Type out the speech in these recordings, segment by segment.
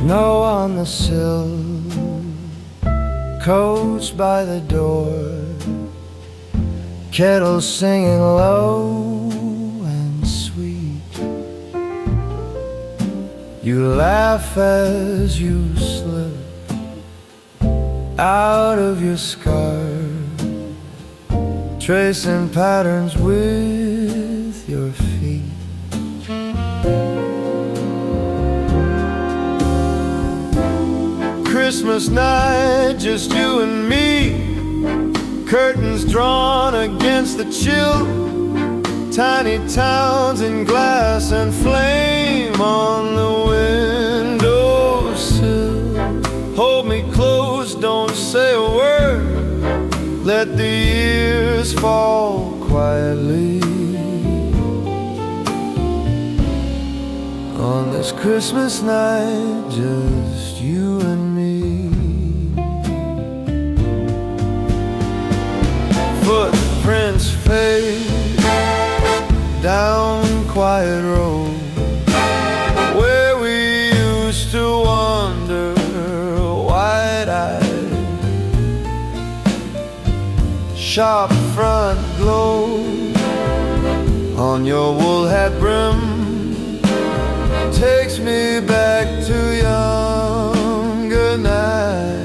Snow on the sill, coach by the door, kettle singing low and sweet. You laugh as you slip out of your scarf, tracing patterns with your feet. Christmas night, just you and me, curtains drawn against the chill, tiny towns in glass and flame on the windowsill. Hold me close, don't say a word, let the years fall quietly. On this Christmas night, just you and me. Footprints fade down quiet road where we used to wander wide-eyed. Sharp front glow on your wool hat brim takes me back to younger nights.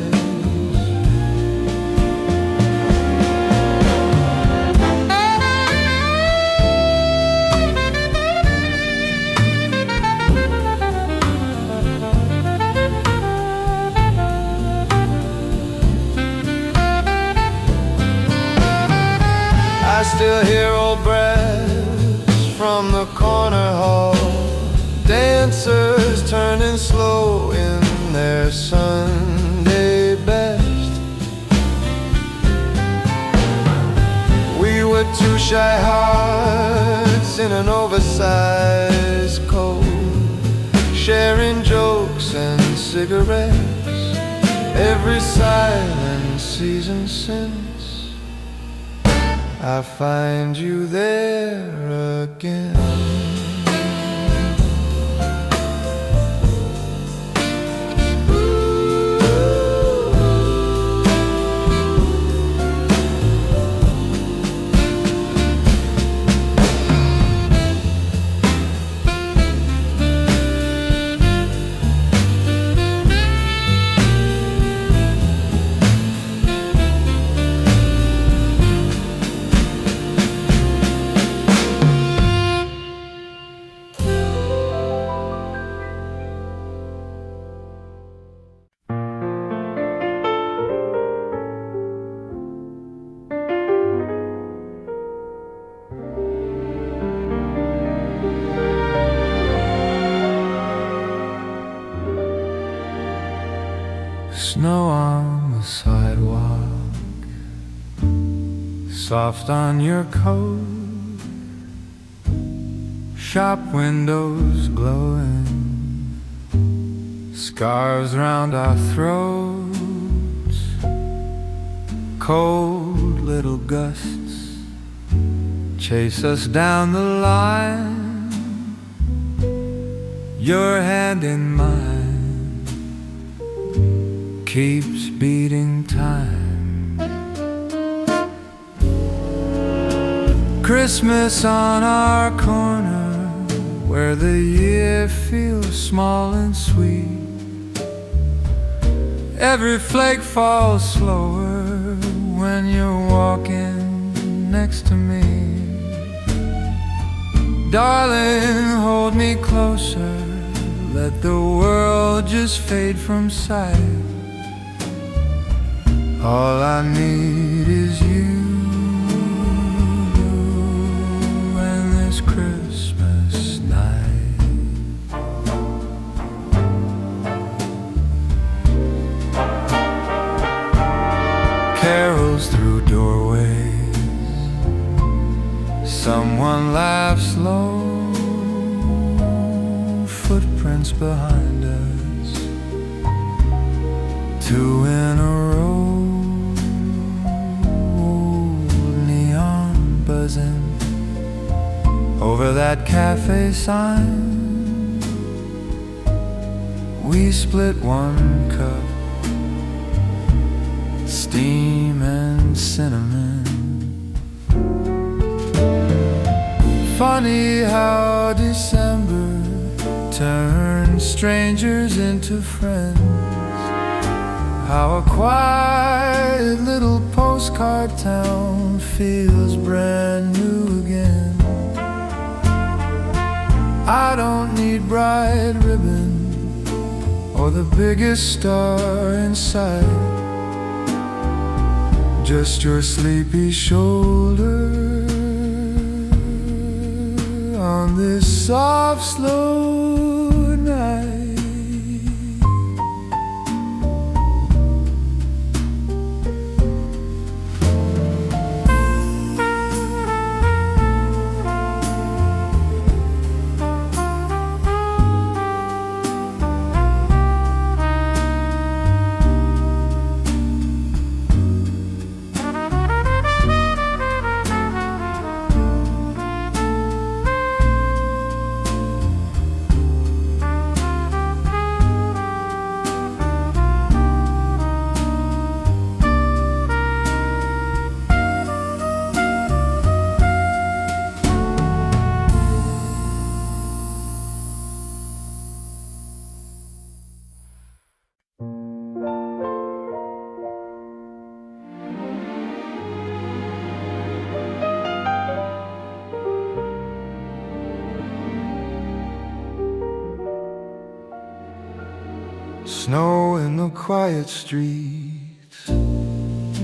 I still hear old brass from the corner hall, dancers turning slow in their Sunday best. We were two shy hearts in an oversized coat, sharing jokes and cigarettes every silent season since I find you there again. Snow on the sidewalk, soft on your coat, shop windows glowing, scarves round our throats, cold little gusts chase us down the line, your hand in mine keeps beating time. Christmas on our corner, where the year feels small and sweet. Every flake falls slower when you're walking next to me. Darling, hold me closer, let the world just fade from sight. All I need is you and this Christmas night. Carols through doorways, someone laughs low, footprints behind us, two in a row. Buzzing over that cafe sign, We split one cup, steam and cinnamon. Funny how December turns strangers into friends. How a quiet little postcard town feels brand new again. I don't need bright ribbon or the biggest star in sight, just your sleepy shoulder on this soft, slow night. Snow in the quiet streets,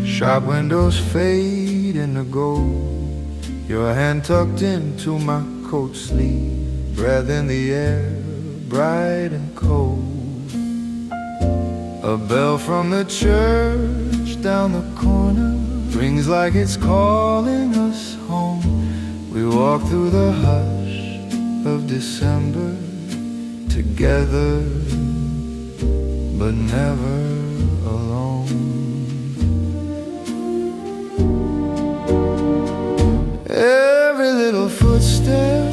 sharp windows fade into gold. Your hand tucked into my coat sleeve, breath in the air, bright and cold. A bell from the church down the corner rings like it's calling us home. We walk through the hush of December together, but never alone. Every little footstep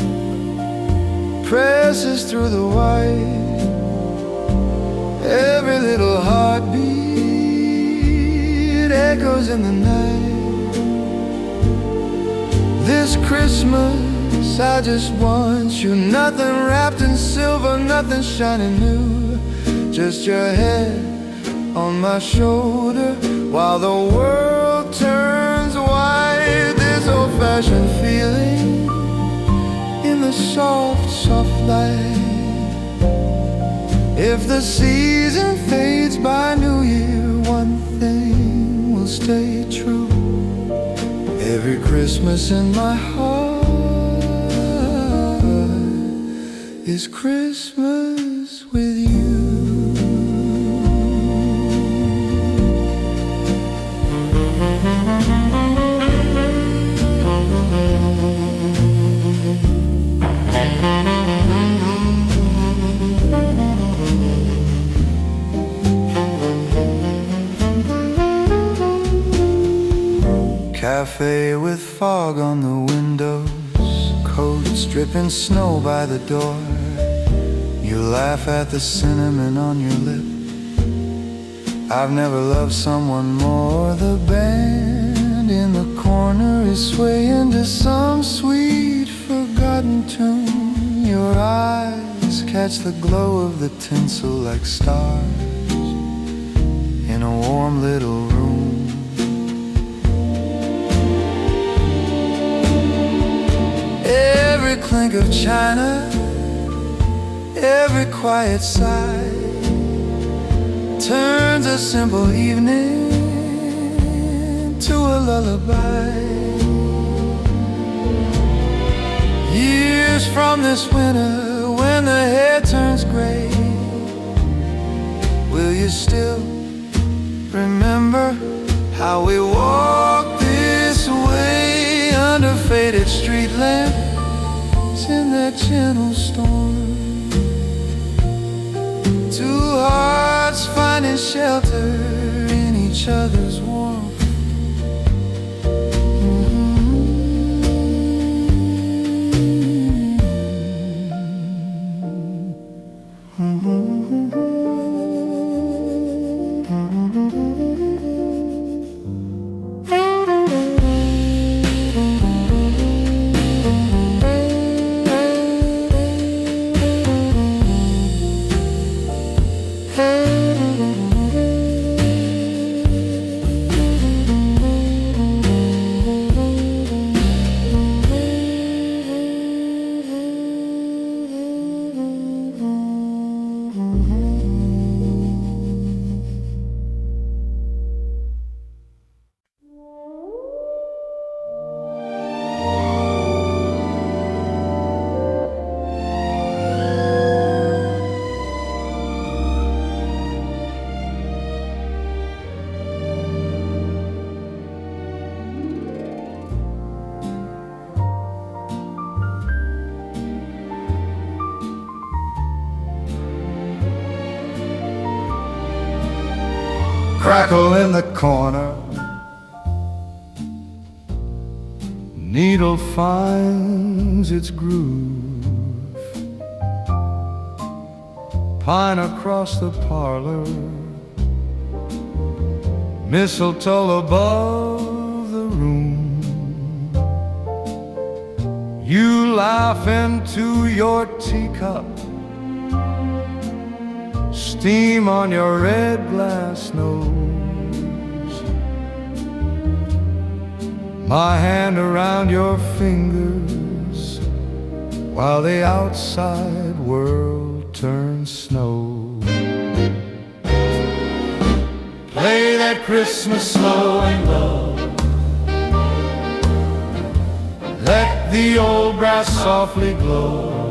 presses through the white. Every little heartbeat echoes in the night. This Christmas I just want you, nothing wrapped in silver, nothing shining new. Just your head on my shoulder while the world turns white. This old-fashioned feeling in the soft, soft light. If the season fades by New Year, one thing will stay true. Every Christmas in my heart is Christmas with you. Cafe with fog on the windows, coats dripping snow by the door. You laugh at the cinnamon on your lip. I've never loved someone more. The band in the corner is swaying to some sweet forgotten tune. Your eyes catch the glow of the tinsel like stars in a warm little room. Every clink of china, every quiet sigh turns a simple evening to a lullaby. Years from this winter, when the hair turns gray, will you still remember how we walked this way under faded street lamps in that gentle storm? Two hearts finding shelter in each other's warmth. Mm-hmm. crackle in the corner. Needle finds its groove. Pine across the parlor. Mistletoe above the room. You laugh into your teacup. Steam on your red glass nose. My hand around your fingers while the outside world turns snow. Play that Christmas slow and low. Let the old brass softly glow.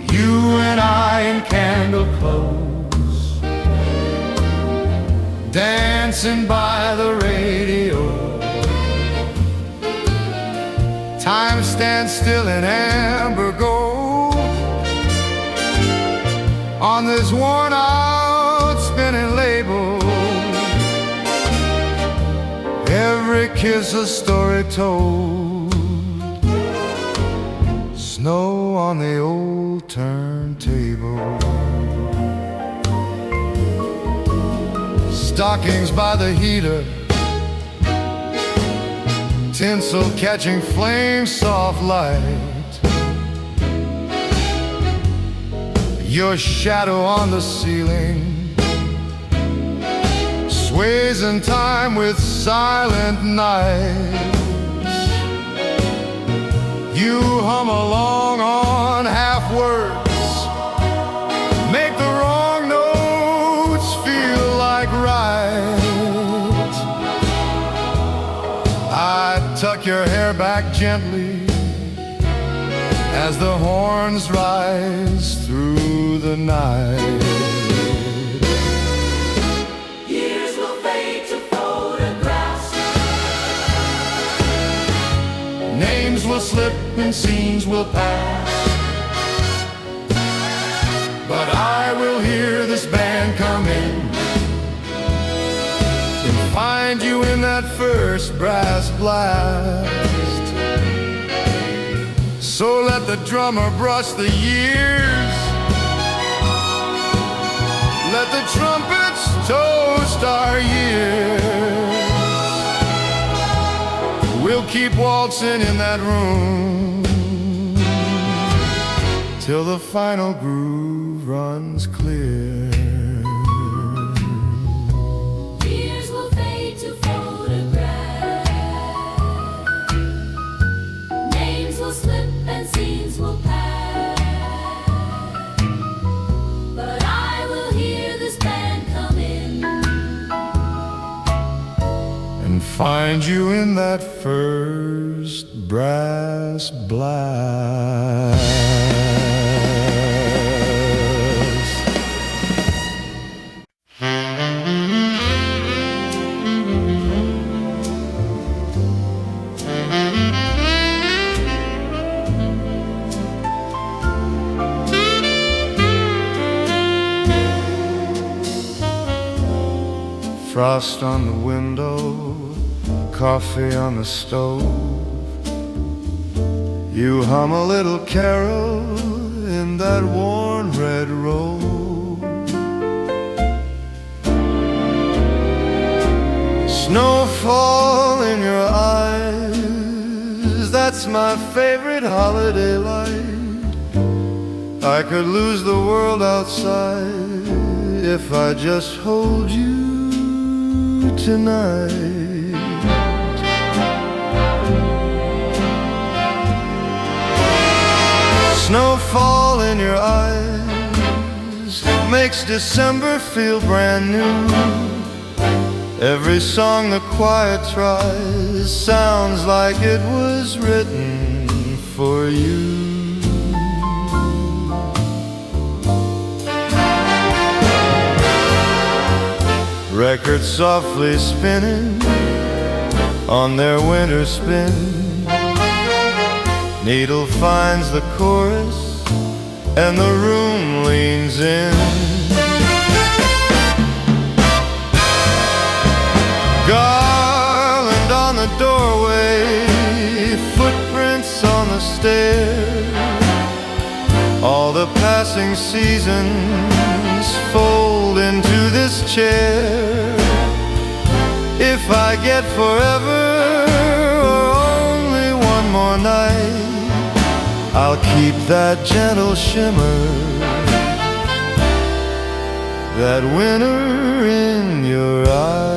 You and I in candle clothes, dancing by the radio. Time stands still in amber gold on this worn out spinning label. Every kiss a story told. Snow on the old turntable. Stockings by the heater. Tinsel catching flame, soft light. Your shadow on the ceiling sways in time with silent nights. You hum along on half words, make the wrong notes feel like right. I tuck your hair back gently as the horns rise through the night. Names will slip and scenes will pass, but I will hear this band come in and find you in that first brass blast. So let the drummer brush the years, let the trumpets toast our years. We'll keep waltzing in that room till the final groove runs clear. Years will fade to photograph. Names will slip and scenes will pass, but I will hear this band come in and find you in that first brass blast. Frost on the window, coffee on the stove. You hum a little carol in that worn red robe. Snowfall in your eyes, that's my favorite holiday light. I could lose the world outside if I just hold you tonight. Snowfall in your eyes makes December feel brand new. Every song the choir tries sounds like it was written for you. Records softly spinning on their winter spin. Needle finds the chorus and the room leans in. stare. All the passing seasons fold into this chair. If I get forever or only one more night, I'll keep that gentle shimmer, that winter in your eyes.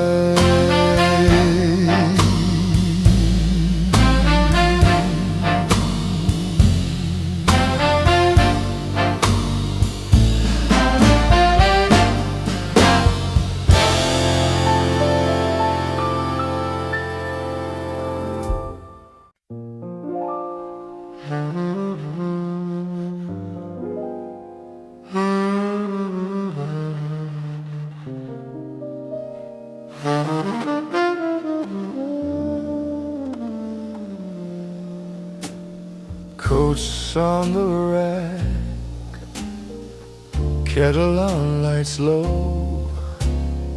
Coats on the rack, kettle on lights low,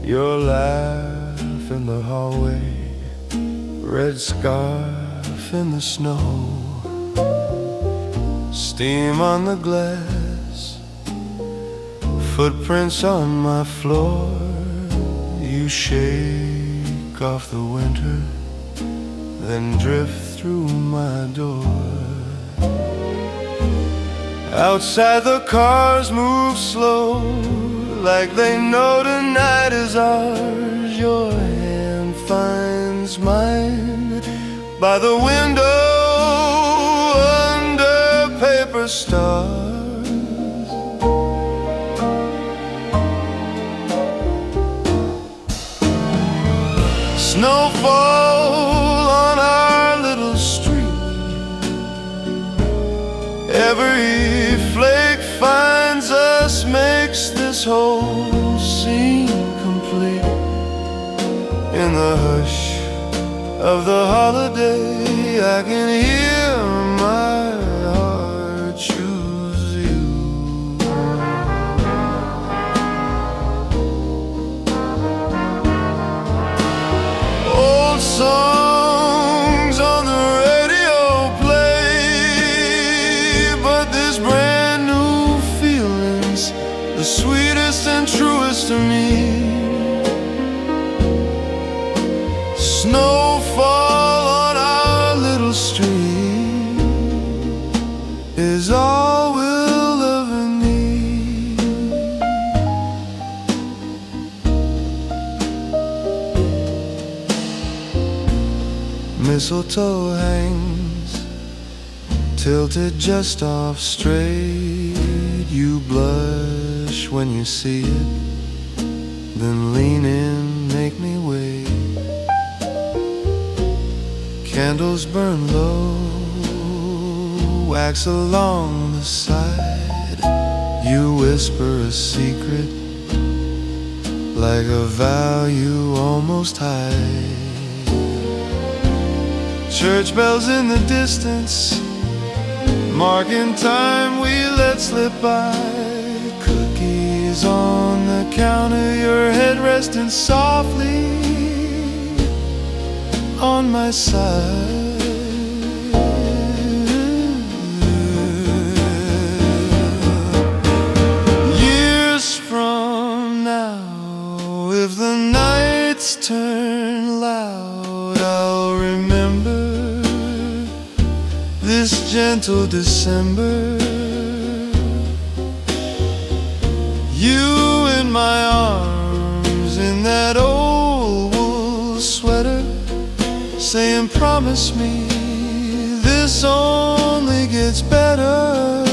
your laugh in the hallway, red scarf in the snow, steam on the glass, footprints on my floor. You shake off the winter, then drift through my door. Outside the cars move slow, like they know tonight is ours. Your hand finds mine by the window under paper stars. Snowfall on our little street, every flake finds us, makes this whole scene complete. In the hush of the holiday, I can hear my heart choose you. Old songs on the radio play, but this brand new feeling's the sweetest and truest to me. Snowfall on our little street is all we'll ever need. Mistletoe hangs tilted just off straight. You blush when you see it, then lean in, make me wait. Candles burn low, wax along the side. You whisper a secret, like a vow you almost hide. Church bells in the distance, marking time we let slip by. Cookies on the counter, your head resting softly on my side. Years from now, if the nights turn loud, I'll remember this gentle December. You in my arms in that old wool sweater, saying promise me this only gets better.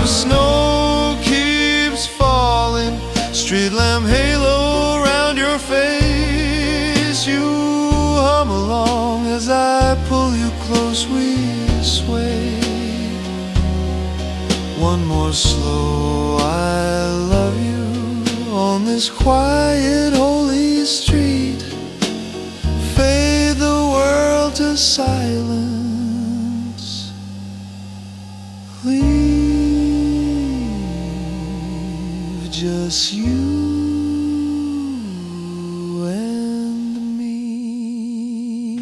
Snow keeps falling, street lamp halo around your face. You hum along as I pull you close, we sway. One more slow I love you on this quiet holy street. Fade the world to silence, leave just you. And me.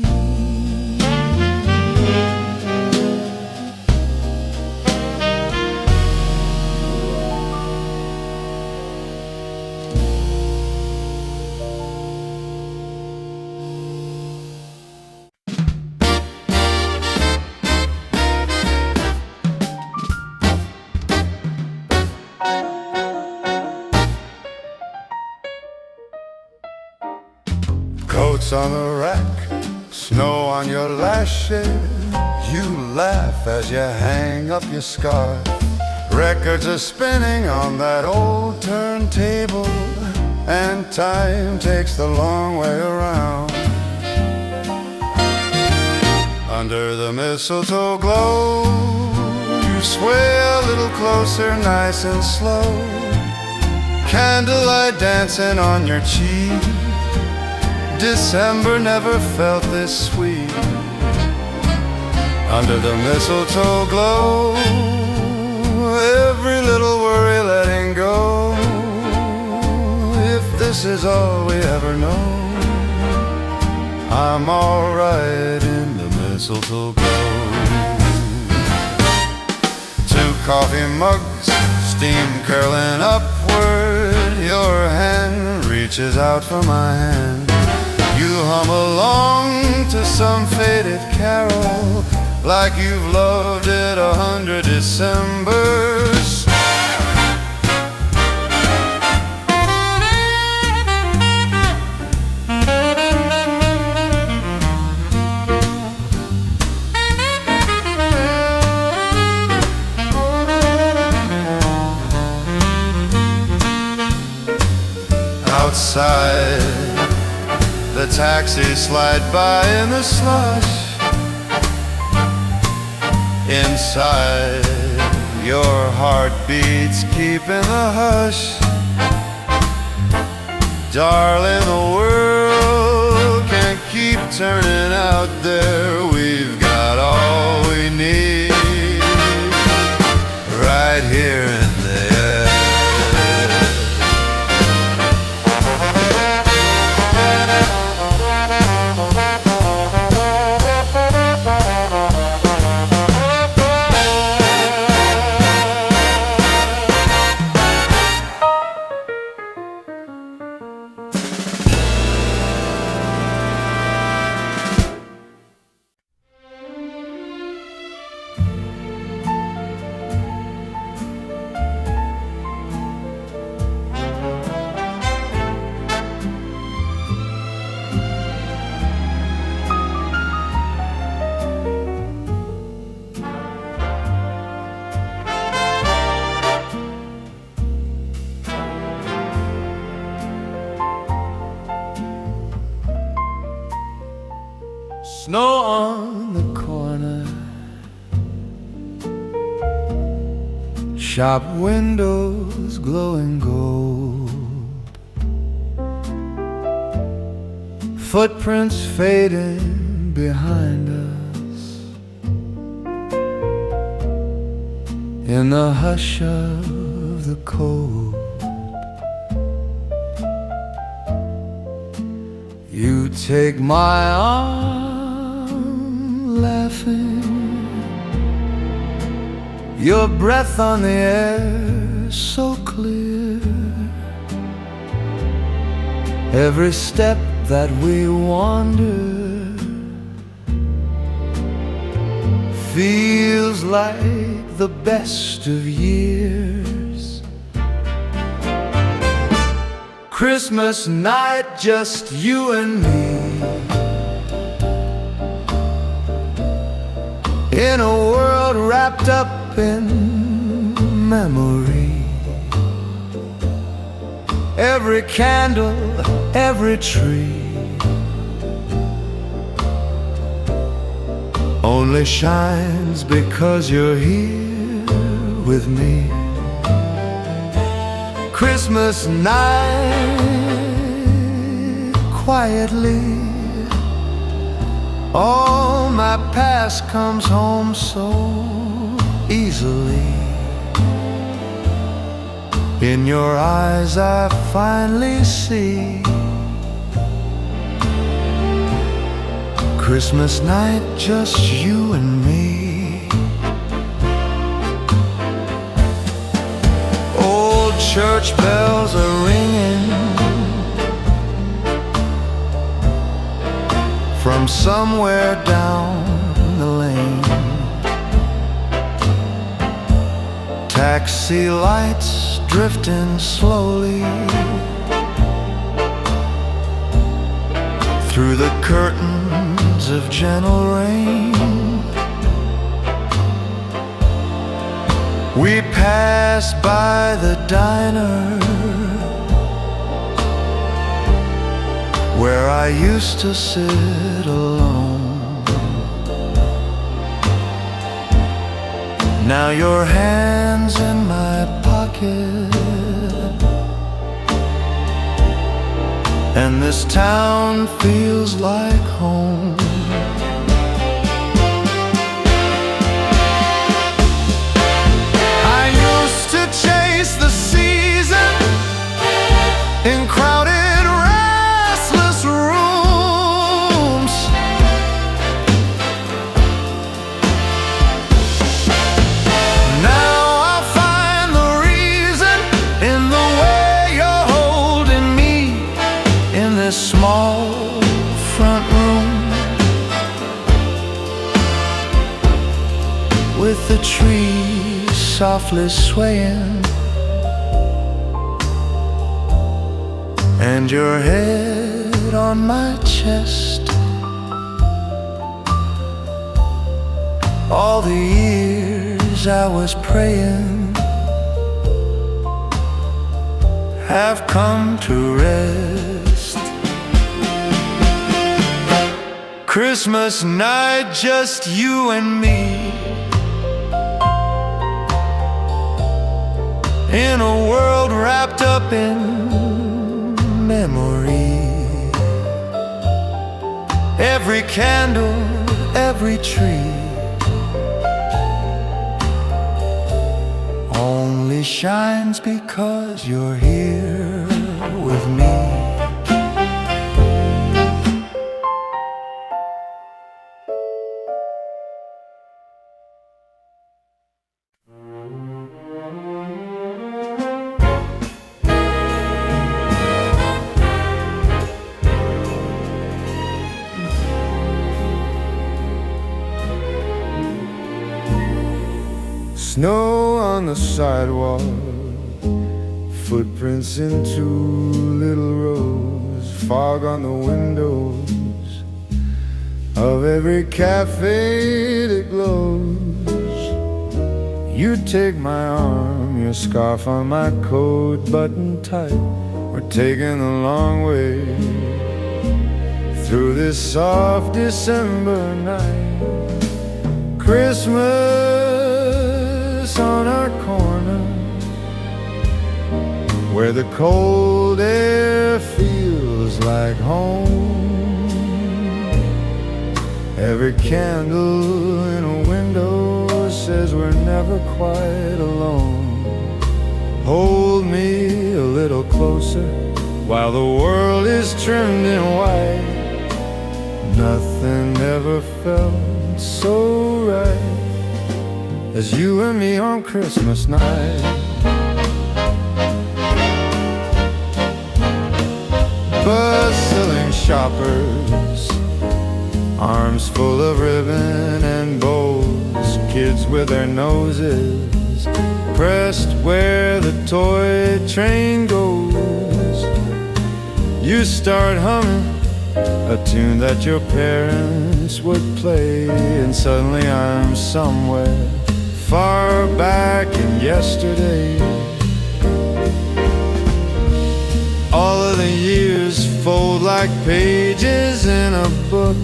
books on the rack, snow on your lashes. You laugh as you hang up your scarf. Records are spinning on that old turntable, and time takes the long way around. Under the mistletoe glow, you sway a little closer, nice and slow. Candlelight dancing on your cheek. December never felt this sweet. Under the mistletoe glow, every little worry letting go. If this is all we ever know, I'm alright in the mistletoe glow. Two coffee mugs, steam curling upward. Your hand reaches out for my hand. You hum along to some faded carol, like you've loved it 100 Decembers. Outside, the taxis slide by in the slush. Inside, your heart beats keeping the hush. Darling, the world can't keep turning out there. We've got all we need right here in the air. Snow on the corner, shop windows glowing gold, footprints fading behind us in the hush of the cold. You take my arm, laughing, your breath on the air so clear. Every step that we wander feels like the best of years. Christmas night, just you and me, in a world wrapped up in memory. Every candle, every tree only shines because you're here with me. Christmas night, quietly, all my past comes home so easily. In your eyes I finally see Christmas night, just you and me. Old church bells are ringing from somewhere down the lane. Taxi lights drifting slowly through the curtains of gentle rain. We passed by the diner where I used to sit alone. Now your hand's in my pocket, and this town feels like home. I used to chase the season in crowded, restless rooms. Now I find the reason in the way you're holding me in this small front room, with the trees softly swaying and your head on my chest. All the years I was praying have come to rest. Christmas night, just you and me, in a world wrapped up in memory. Every candle, every tree only shines because you're here with me. Snow on the sidewalk, footprints in two little rows, fog on the windows of every cafe that glows. You take my arm, your scarf on my coat buttoned tight. We're taking the long way through this soft December night. Christmas on our corner, where the cold air feels like home. Every candle in a window says we're never quite alone. Hold me a little closer while the world is trimmed in white. Nothing ever felt so right as you and me on Christmas night. Bustling shoppers, arms full of ribbon and bows, kids with their noses pressed where the toy train goes. You start humming a tune that your parents would play, and suddenly I'm somewhere far back in yesterday. All of the years fold like pages in a book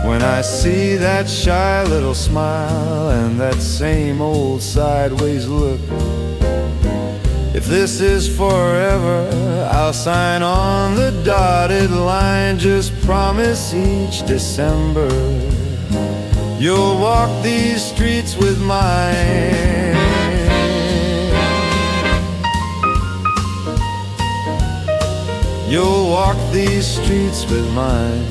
when I see that shy little smile and that same old sideways look. If this is forever, I'll sign on the dotted line. Just promise each December you'll walk these streets with mine. You'll walk these streets with mine.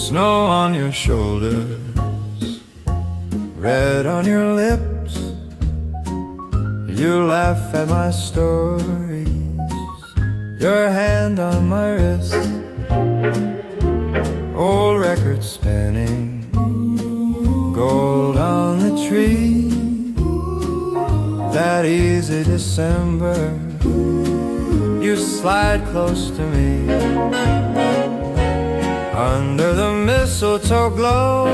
Snow on your shoulders, red on your lips. You laugh at my stories, your hand on my wrist. Old record spinning, gold on the tree. That easy December, you slide close to me. Under the mistletoe glow,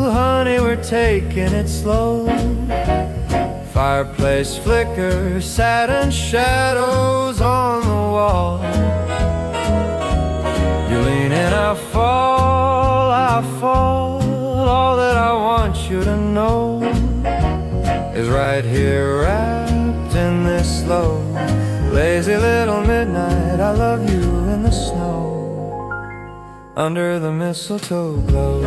honey, we're taking it slow. Fireplace flickers, satin shadows on the wall. You lean in, I fall, I fall. All that I want you to know is right here wrapped in this slow, lazy little midnight. I love you in the snow, under the mistletoe glow.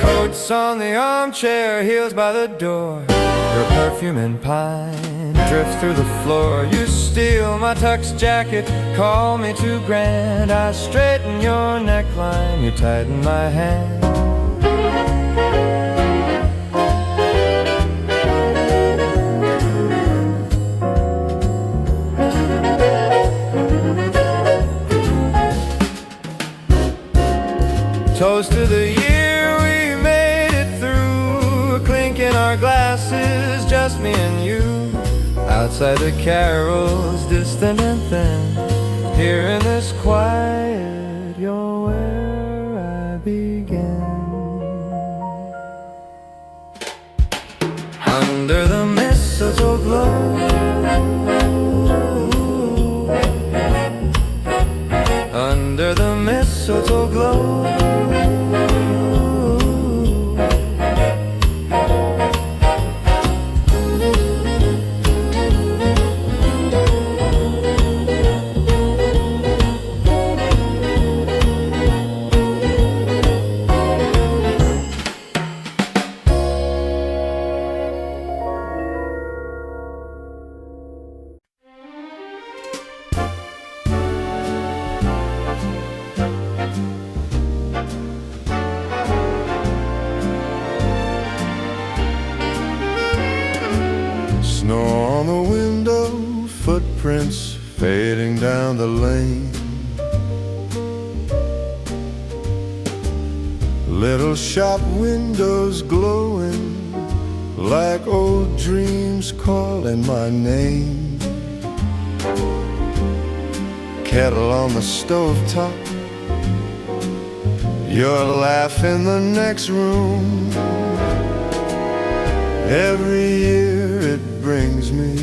Coats on the armchair, heels by the door. Your perfume and pine drift through the floor. You steal my tux jacket, call me too grand. I straighten your neckline, you tighten my hand. Toast to the year we made it through, clinking our glasses, just me and you. Outside the carols, distant and thin. Here in this quiet, you're where I begin. Under the mistletoe glow, under the mistletoe glow. Snow on the window, footprints fading down the lane. Little shop windows glowing like old dreams calling my name. Kettle on the stovetop, your laugh in the next room. Every year it brings me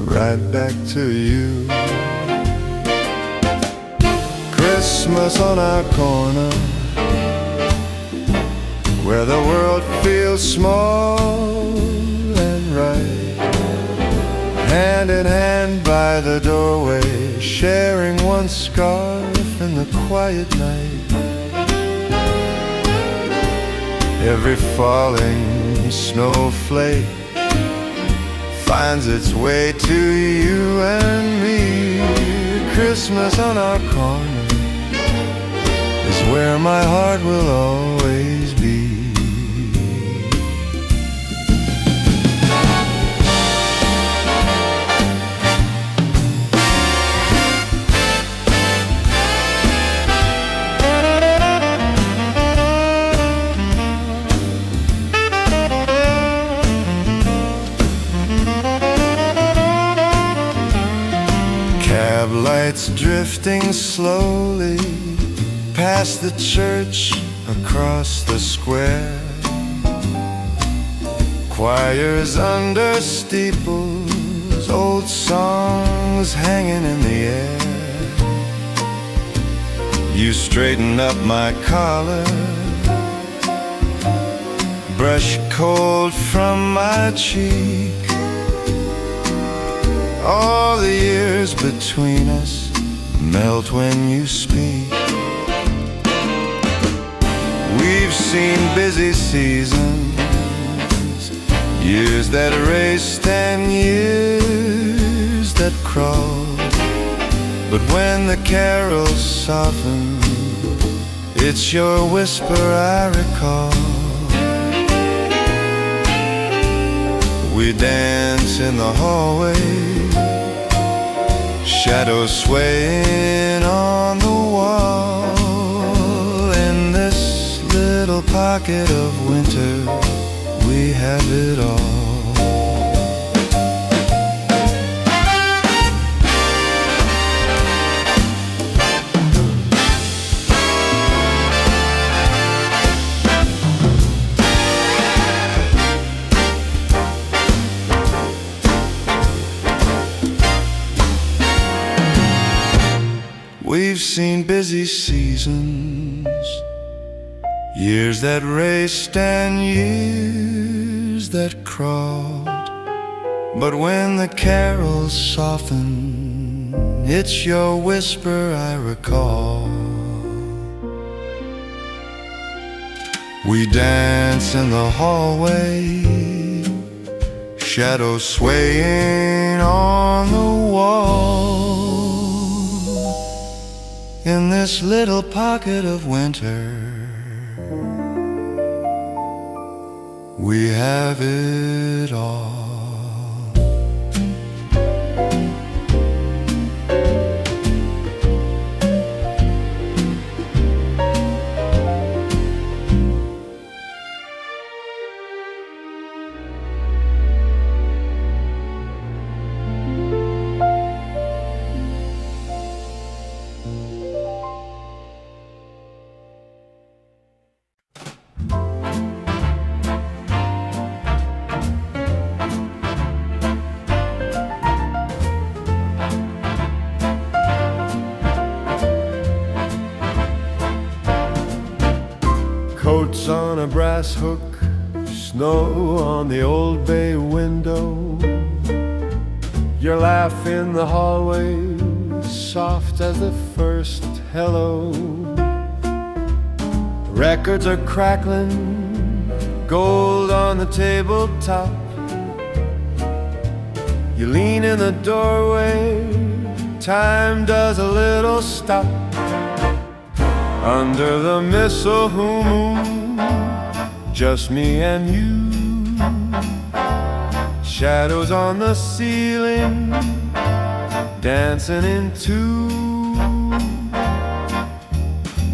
right back to you. Christmas on our corner, where the world feels small and right. Hand in hand by the doorway, sharing one scarf in the quiet night. Every falling snowflake finds its way to you and me. Christmas on our corner is where my heart will always be. Cab lights drifting slowly past the church across the square. Choirs under steeples, old songs hanging in the air. You straighten up my collar, brush cold from my cheek. All the years between us melt when you speak. We've seen busy seasons, years that raced and years that crawled. But when the carols soften, it's your whisper I recall. We dance in the hallway, shadows swaying on the wall. In this little pocket of winter, we have it all. We've seen busy seasons, years that raced and years that crawled. But when the carols soften, it's your whisper I recall. We dance in the hallway, shadows swaying on the wall. In this little pocket of winter, we have it all. Coats on a brass hook, snow on the old bay window. Your laugh in the hallway, soft as the first hello. Records are crackling, gold on the tabletop. You lean in the doorway, time does a little stop. Under the mistletoe moon, just me and you. Shadows on the ceiling, dancing in two.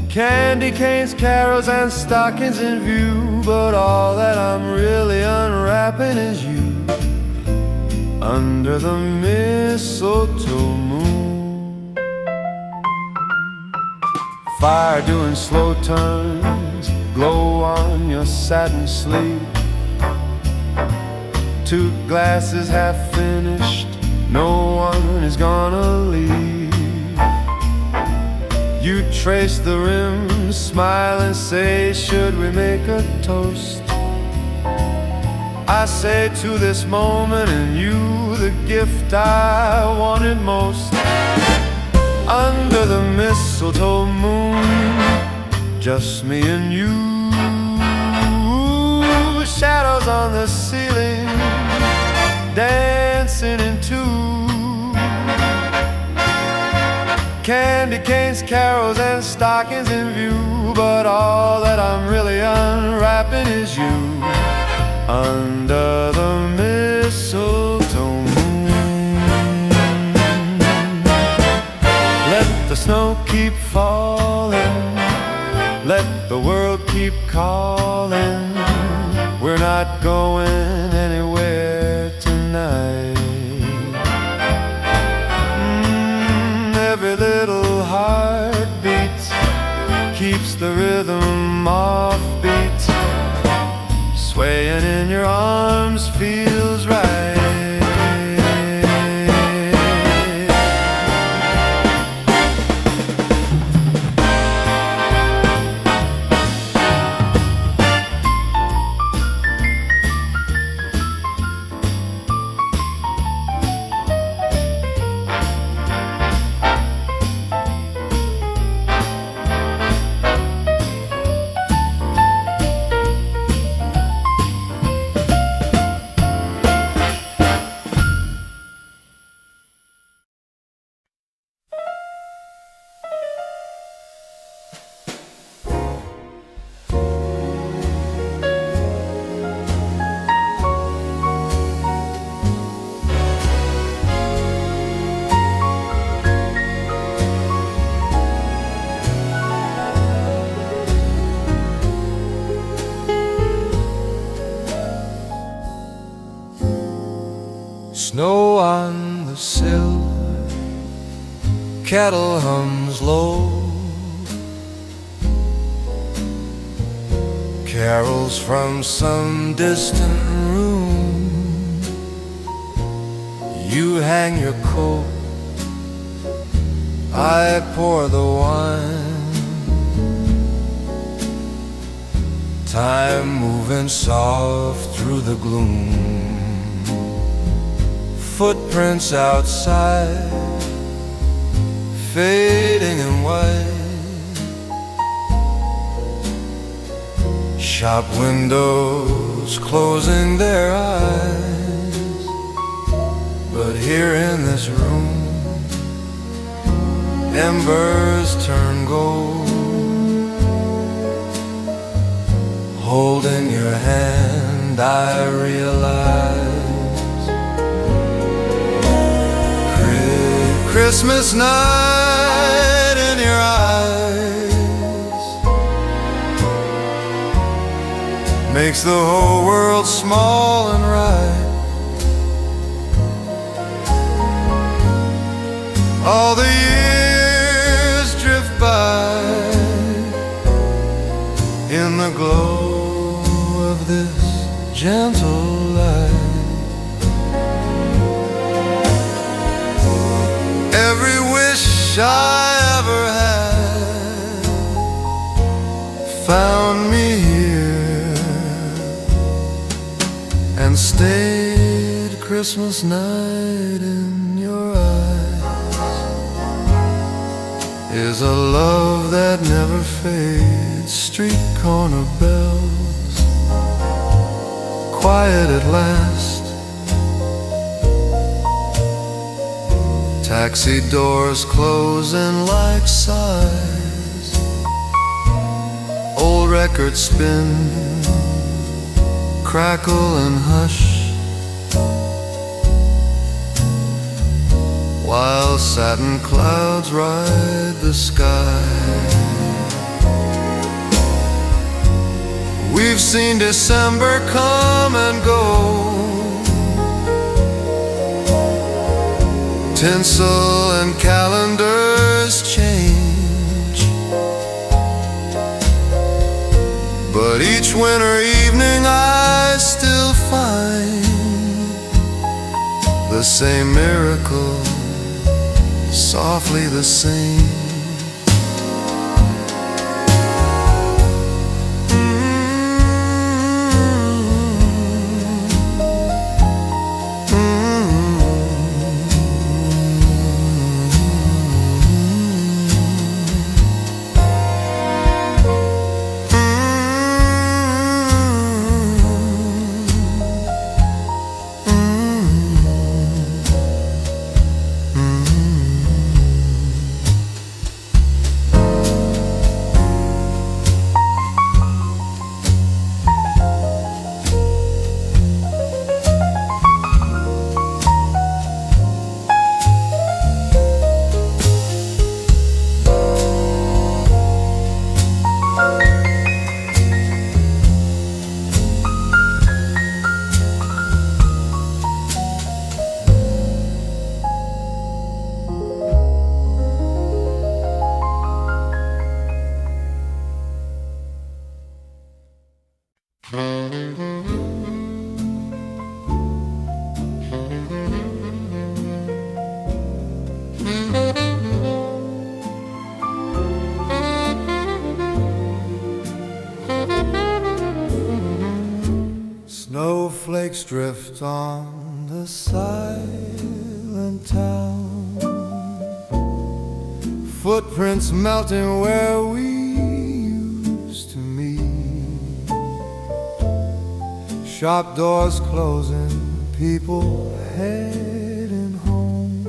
Candy canes, carols, and stockings in view. But all that I'm really unwrapping is you. Under the mistletoe moon. Fire doing slow turns, glow on your satin sleeve. 2 glasses half finished, no one is gonna leave. You trace the rim, smile and say, should we make a toast? I say to this moment and you, the gift I wanted most. Under the mistletoe moon, just me and you. Shadows on the ceiling, dancing in two. Candy canes, carols, and stockings in view. But all that I'm really unwrapping is you. Under the mistletoe moon. Let the snow keep falling, let the world keep calling. We're not going anywhere tonight. Every little heartbeat keeps the rhythm offbeat. Swaying in your arms feels right. kettle hums low, carols from some distant room. You hang your coat, I pour the wine. Time moving soft through the gloom. Footprints outside, fading in white. Shop windows closing their eyes. But here in this room, embers turn gold. Holding your hand, I realize Christmas night in your eyes makes the whole world small and right. All the years drift by in the glow of this gentle light. Every wish I ever had found me here and stayed Christmas night in your eyes. Is a love that never fades. Street corner bells, quiet at last. Taxi doors closing like sighs. Old records spin, crackle and hush, while satin clouds ride the sky. We've seen December come and go, tinsel and calendars change, but each winter evening I still find the same miracle, softly the same. Snowflakes drift on the silent town, footprints melting where we used to meet. Shop doors closing, people heading home,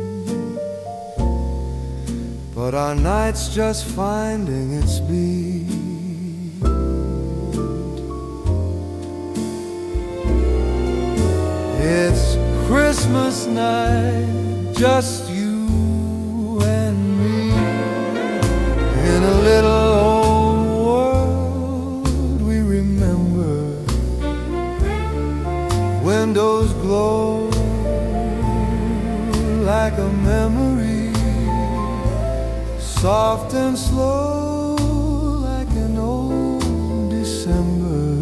but our night's just finding its beat. It's Christmas night, just you and me, in a little old world we remember. Windows glow like a memory, soft and slow like an old December.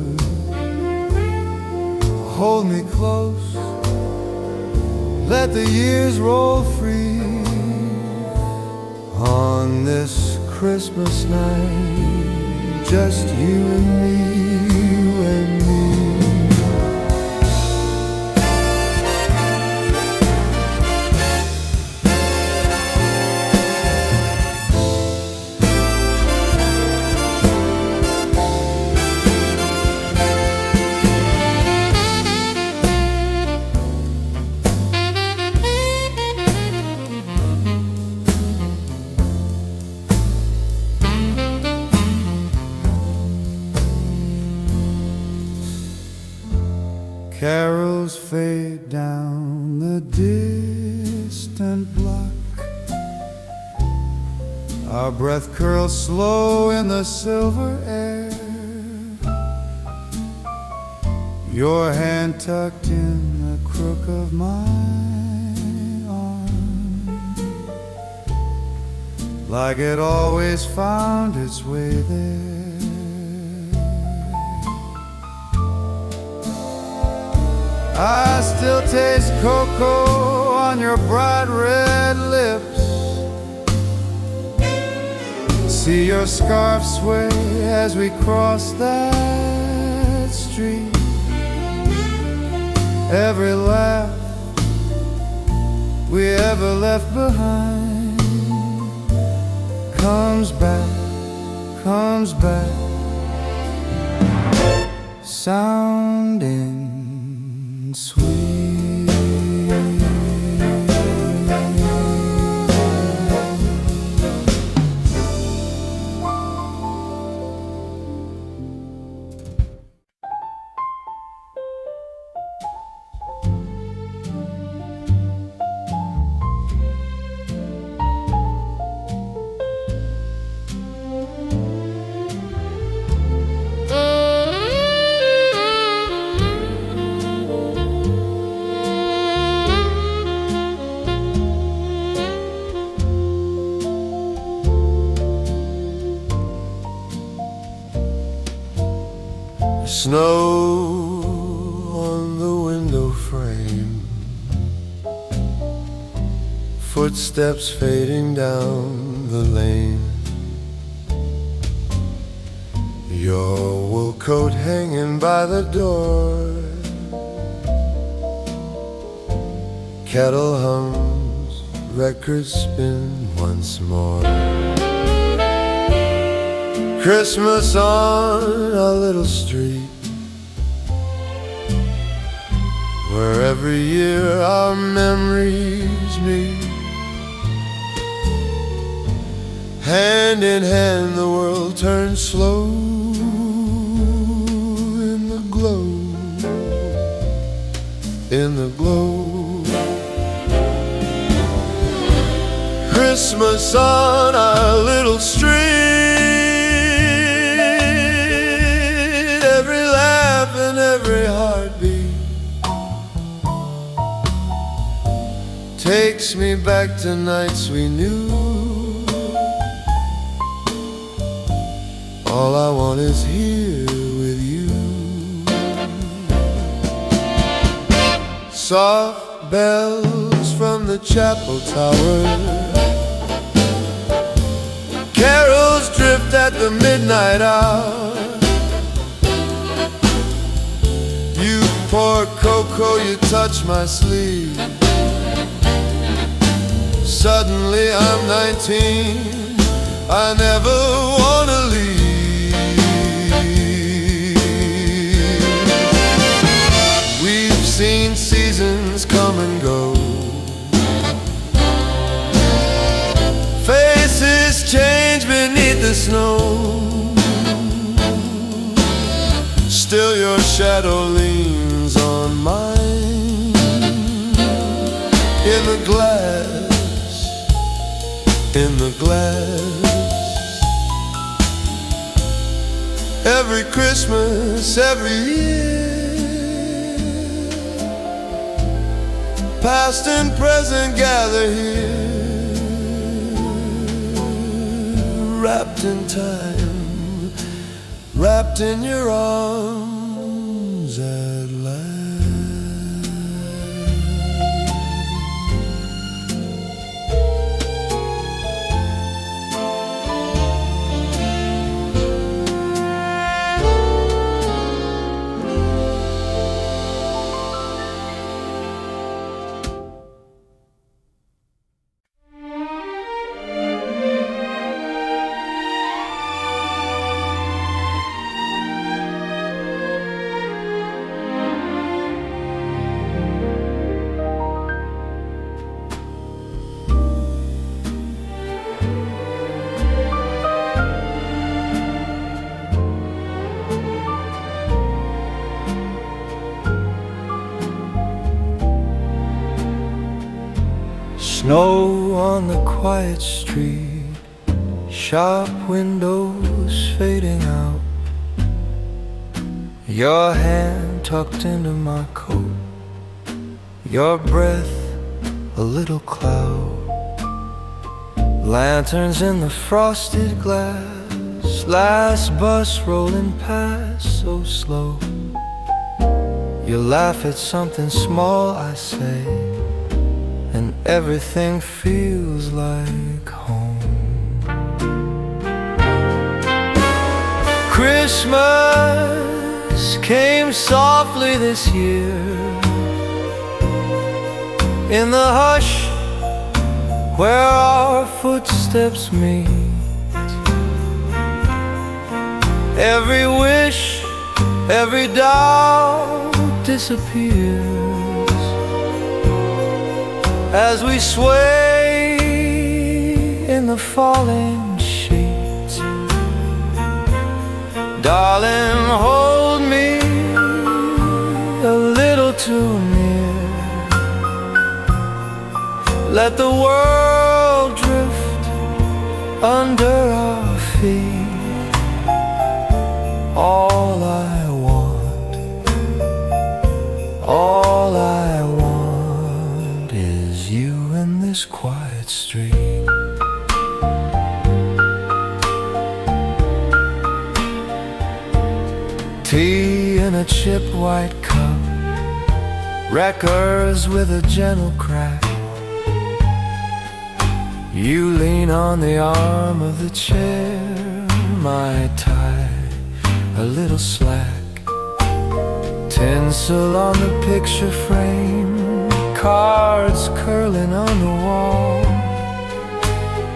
Hold me close, let the years roll free. On this Christmas night, just you and me, you and me. Carols fade down the distant block. Our breath curls slow in the silver air. Your hand tucked in the crook of my arm, like it always found its way there. I still taste cocoa on your bright red lips. See your scarf sway as we cross that street. Every laugh we ever left behind comes back, sounding sweet. Snow on the window frame, footsteps fading down the lane. Your wool coat hanging by the door. Kettle hums, records spin once more. Christmas on a little street, where every year our memories meet. Hand in hand the world turns slow in the glow, in the glow. Christmas on our little street, and every heartbeat takes me back to nights we knew. All I want is here with you. Soft bells from the chapel tower, carols drift at the midnight hour. You pour cocoa, you touch my sleeve. Suddenly I'm 19, I never wanna leave. We've seen seasons come and go, faces change beneath the snow. Still your shadow leans on mine. In the glass, in the glass. Every Christmas, every year, past and present gather here. wrapped in time, wrapped in your arms at last. Snow on the quiet street, shop windows fading out, your hand tucked into my coat, your breath a little cloud, lanterns in the frosted glass, last bus rolling past so slow. You laugh at something small I say, and everything feels like home. Christmas came softly this year, in the hush where our footsteps meet. Every wish, every doubt disappears as we sway in the falling sheets. Darling, hold me a little too near. Let the world drift under our feet. All I want, all I want is you in this quiet street. Tea in a chipped white cup, records with a gentle crack. You lean on the arm of the chair, my tie a little slack. Tinsel on the picture frame, cards curling on the wall.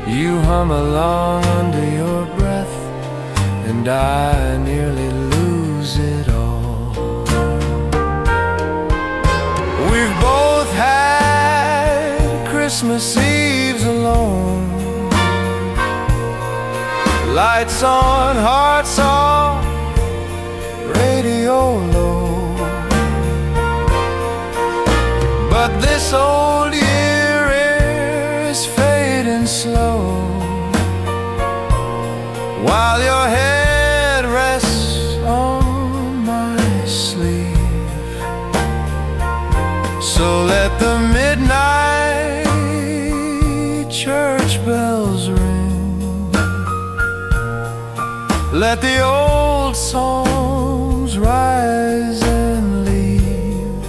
You hum along under your breath, and I nearly lose it all. We've both had Christmas Eves alone, lights on, hearts off, radio low. But this old year is fading slow, while your head rests on my sleeve. So let the midnight church bells ring, let the old songs rise and leave.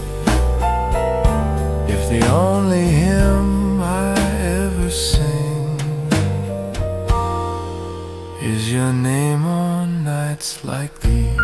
If the only hymn I ever sing is your name on nights like these.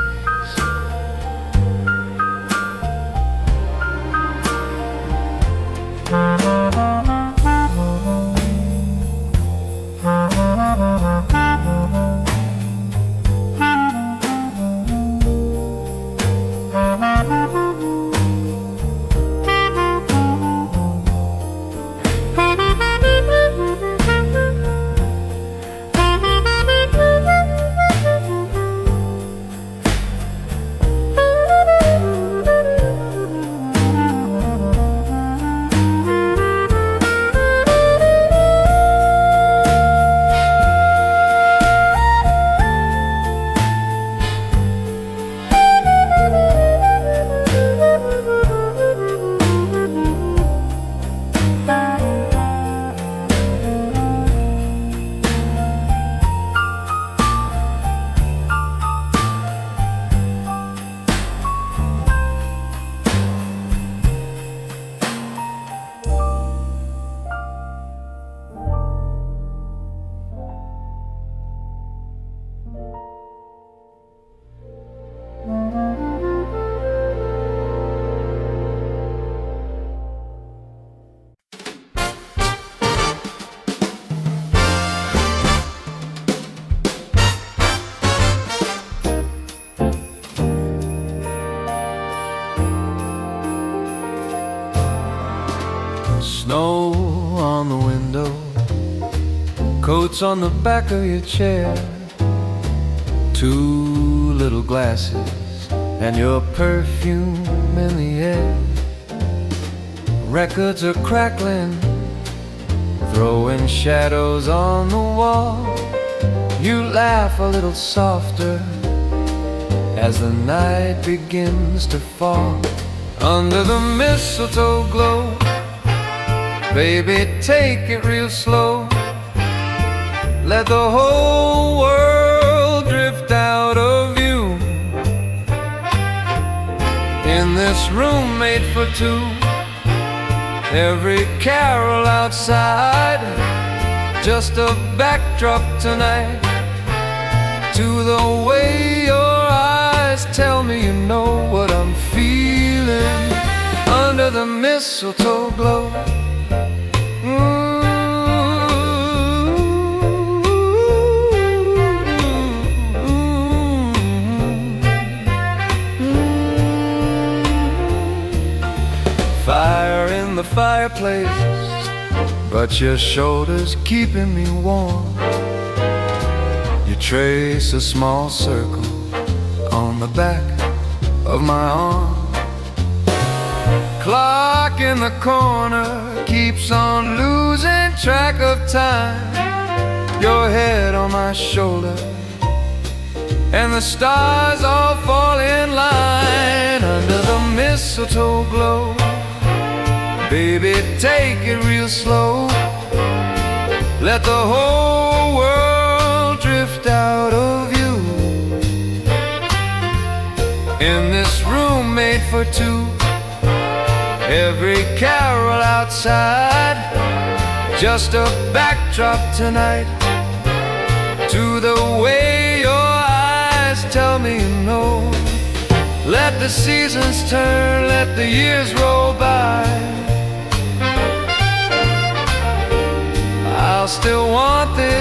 Coats on the back of your chair, two little glasses, and your perfume in the air. Records are crackling, throwing shadows on the wall. You laugh a little softer as the night begins to fall. Under the mistletoe glow, baby, take it real slow. Let the whole world drift out of view. In this room made for two, every carol outside just a backdrop tonight to the way your eyes tell me you know what I'm feeling under the mistletoe glow. Fire in the fireplace, but your shoulder's keeping me warm. You trace a small circle on the back of my arm. Clock in the corner keeps on losing track of time. Your head on my shoulder, and the stars all fall in line under the mistletoe glow. Baby, take it real slow. Let the whole world drift out of view. In this room made for two, every carol outside just a backdrop tonight to the way your eyes tell me you know. Let the seasons turn, let the years roll by. I'll still want this